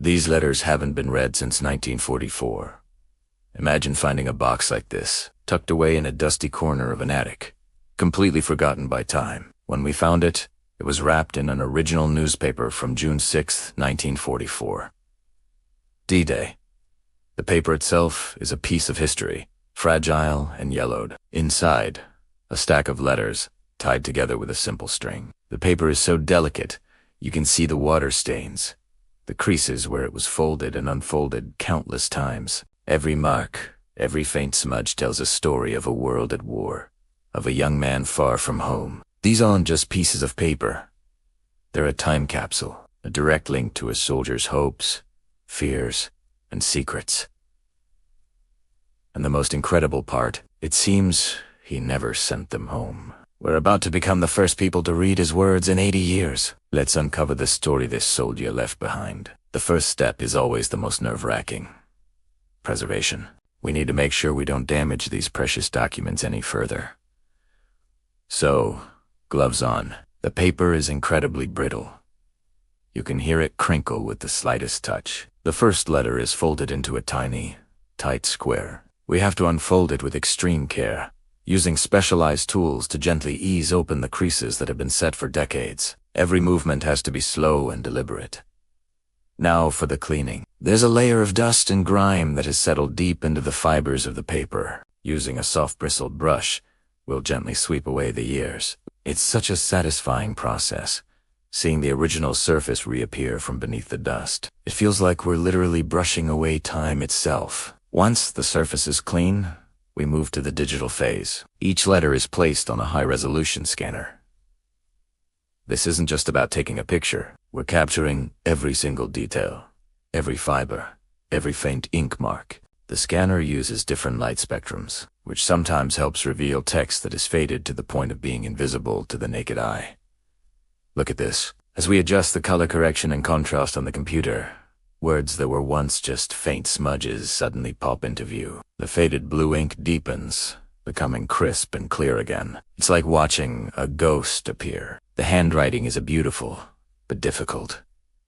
These letters haven't been read since 1944. Imagine finding a box like this, tucked away in a dusty corner of an attic, completely forgotten by time. When we found it, it was wrapped in an original newspaper from June 6, 1944. D-Day. The paper itself is a piece of history, fragile and yellowed. Inside, a stack of letters tied together with a simple string. The paper is so delicate, you can see the water stains, the creases where it was folded and unfolded countless times. Every mark, every faint smudge tells a story of a world at war, of a young man far from home. These aren't just pieces of paper. They're a time capsule, a direct link to a soldier's hopes, fears, and secrets. And the most incredible part, it seems he never sent them home. We're about to become the first people to read his words in 80 years. Let's uncover the story this soldier left behind. The first step is always the most nerve-wracking. Preservation. We need to make sure we don't damage these precious documents any further. So, gloves on. The paper is incredibly brittle. You can hear it crinkle with the slightest touch. The first letter is folded into a tiny, tight square. We have to unfold it with extreme care, using specialized tools to gently ease open the creases that have been set for decades. Every movement has to be slow and deliberate. Now for the cleaning. There's a layer of dust and grime that has settled deep into the fibers of the paper. Using a soft bristled brush, we'll gently sweep away the years. It's such a satisfying process, seeing the original surface reappear from beneath the dust. It feels like we're literally brushing away time itself. Once the surface is clean, we move to the digital phase. Each letter is placed on a high-resolution scanner. This isn't just about taking a picture. We're capturing every single detail, every fiber, every faint ink mark. The scanner uses different light spectrums, which sometimes helps reveal text that is faded to the point of being invisible to the naked eye. Look at this. As we adjust the color correction and contrast on the computer, words that were once just faint smudges suddenly pop into view. The faded blue ink deepens, becoming crisp and clear again. It's like watching a ghost appear. The handwriting is a beautiful, but difficult,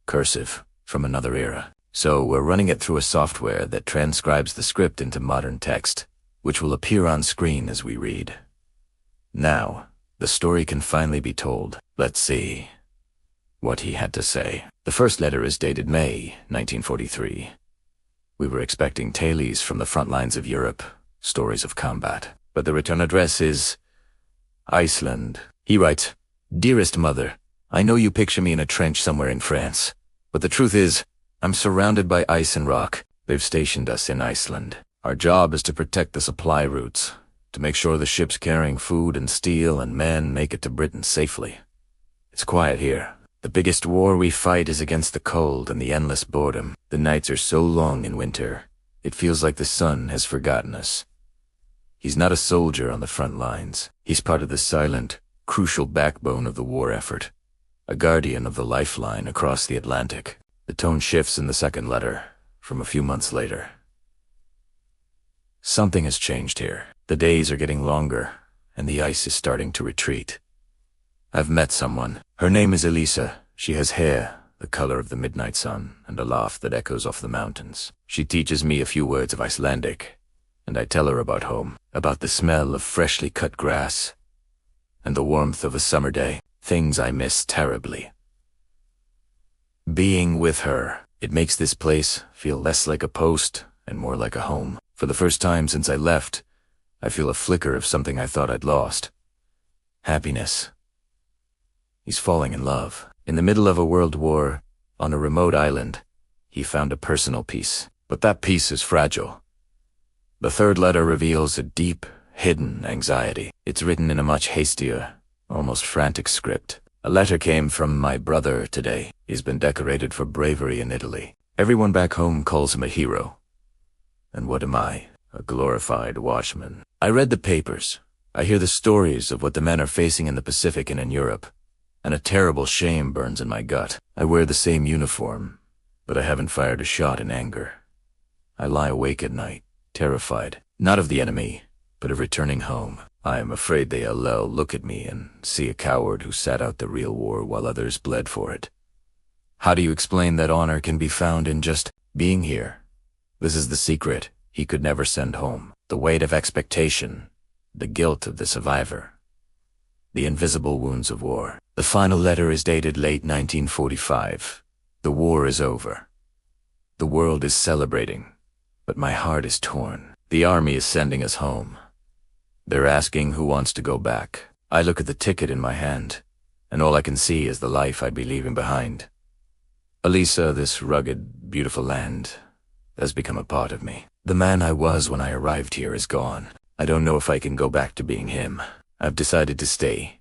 cursive from another era. So we're running it through a software that transcribes the script into modern text, which will appear on screen as we read. Now, the story can finally be told. Let's see what he had to say. The first letter is dated May 1943. We were expecting tales from the front lines of Europe, stories of combat. But the return address is Iceland. He writes, "Dearest Mother, I know you picture me in a trench somewhere in France, but the truth is, I'm surrounded by ice and rock. They've stationed us in Iceland. Our job is to protect the supply routes, to make sure the ships carrying food and steel and men make it to Britain safely. It's quiet here. The biggest war we fight is against the cold and the endless boredom. The nights are so long in winter, it feels like the sun has forgotten us." He's not a soldier on the front lines. He's part of the silent, crucial backbone of the war effort, a guardian of the lifeline across the Atlantic. The tone shifts in the second letter, from a few months later. Something has changed here. The days are getting longer, and the ice is starting to retreat. I've met someone. Her name is Elisa. She has hair, the color of the midnight sun, and a laugh that echoes off the mountains. She teaches me a few words of Icelandic, and I tell her about home, about the smell of freshly cut grass, and the warmth of a summer day, things I miss terribly. Being with her, it makes this place feel less like a post and more like a home. For the first time since I left, I feel a flicker of something I thought I'd lost. Happiness. He's falling in love. In the middle of a world war, on a remote island, he found a personal peace. But that peace is fragile. The third letter reveals a deep, hidden anxiety. It's written in a much hastier, almost frantic script. A letter came from my brother today. He's been decorated for bravery in Italy. Everyone back home calls him a hero. And what am I? A glorified watchman. I read the papers. I hear the stories of what the men are facing in the Pacific and in Europe, and a terrible shame burns in my gut. I wear the same uniform, but I haven't fired a shot in anger. I lie awake at night, terrified, not of the enemy, but of returning home. I am afraid they'll look at me and see a coward who sat out the real war while others bled for it. How do you explain that honor can be found in just being here? This is the secret he could never send home. The weight of expectation, the guilt of the survivor, the invisible wounds of war. The final letter is dated late 1945. The war is over. The world is celebrating, but my heart is torn. The army is sending us home. They're asking who wants to go back. I look at the ticket in my hand, and all I can see is the life I'd be leaving behind. Elisa, this rugged, beautiful land, has become a part of me. The man I was when I arrived here is gone. I don't know if I can go back to being him. I've decided to stay.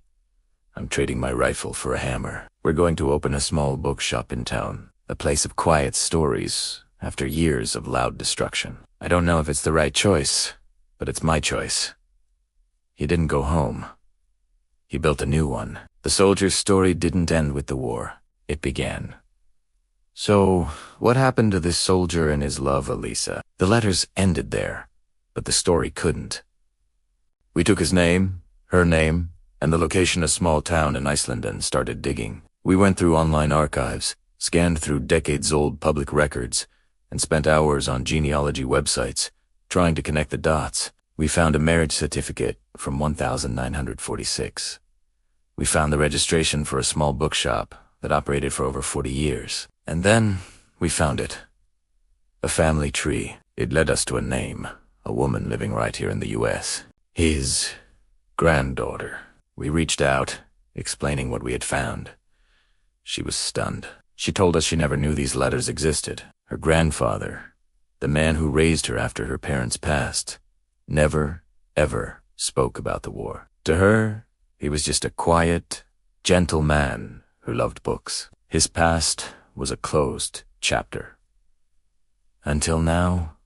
I'm trading my rifle for a hammer. We're going to open a small bookshop in town, a place of quiet stories after years of loud destruction. I don't know if it's the right choice, but it's my choice. He didn't go home. He built a new one. The soldier's story didn't end with the war. It began. So, what happened to this soldier and his love, Elisa? The letters ended there, but the story couldn't. We took his name, her name, and the location of a small town in Iceland and started digging. We went through online archives, scanned through decades-old public records, and spent hours on genealogy websites, trying to connect the dots. We found a marriage certificate from 1946. We found the registration for a small bookshop that operated for over 40 years. And then we found it. A family tree. It led us to a name, a woman living right here in the US. His granddaughter. We reached out, explaining what we had found. She was stunned. She told us she never knew these letters existed. Her grandfather, the man who raised her after her parents passed, never, ever spoke about the war. To her, he was just a quiet, gentle man who loved books. His past was a closed chapter. Until now,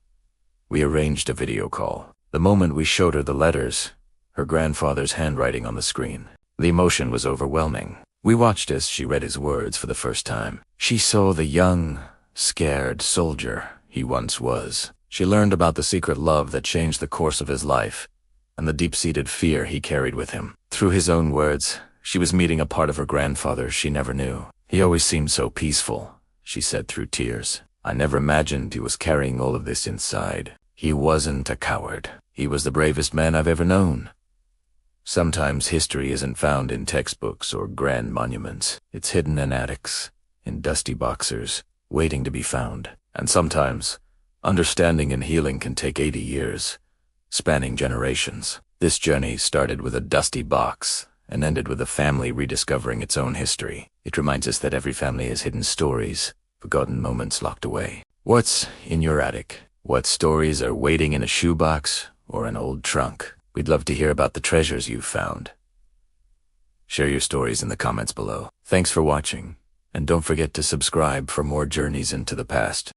we arranged a video call. The moment we showed her the letters, her grandfather's handwriting on the screen, the emotion was overwhelming. We watched as she read his words for the first time. She saw the young, scared soldier he once was. She learned about the secret love that changed the course of his life, and the deep-seated fear he carried with him. Through his own words, she was meeting a part of her grandfather she never knew. He always seemed so peaceful, she said through tears. I never imagined he was carrying all of this inside. He wasn't a coward. He was the bravest man I've ever known. Sometimes history isn't found in textbooks or grand monuments. It's hidden in attics, in dusty boxers, waiting to be found. And sometimes, understanding and healing can take 80 years, spanning generations. This journey started with a dusty box and ended with a family rediscovering its own history. It reminds us that every family has hidden stories, forgotten moments locked away. What's in your attic? What stories are waiting in a shoebox or an old trunk? We'd love to hear about the treasures you've found. Share your stories in the comments below. Thanks for watching, and don't forget to subscribe for more journeys into the past.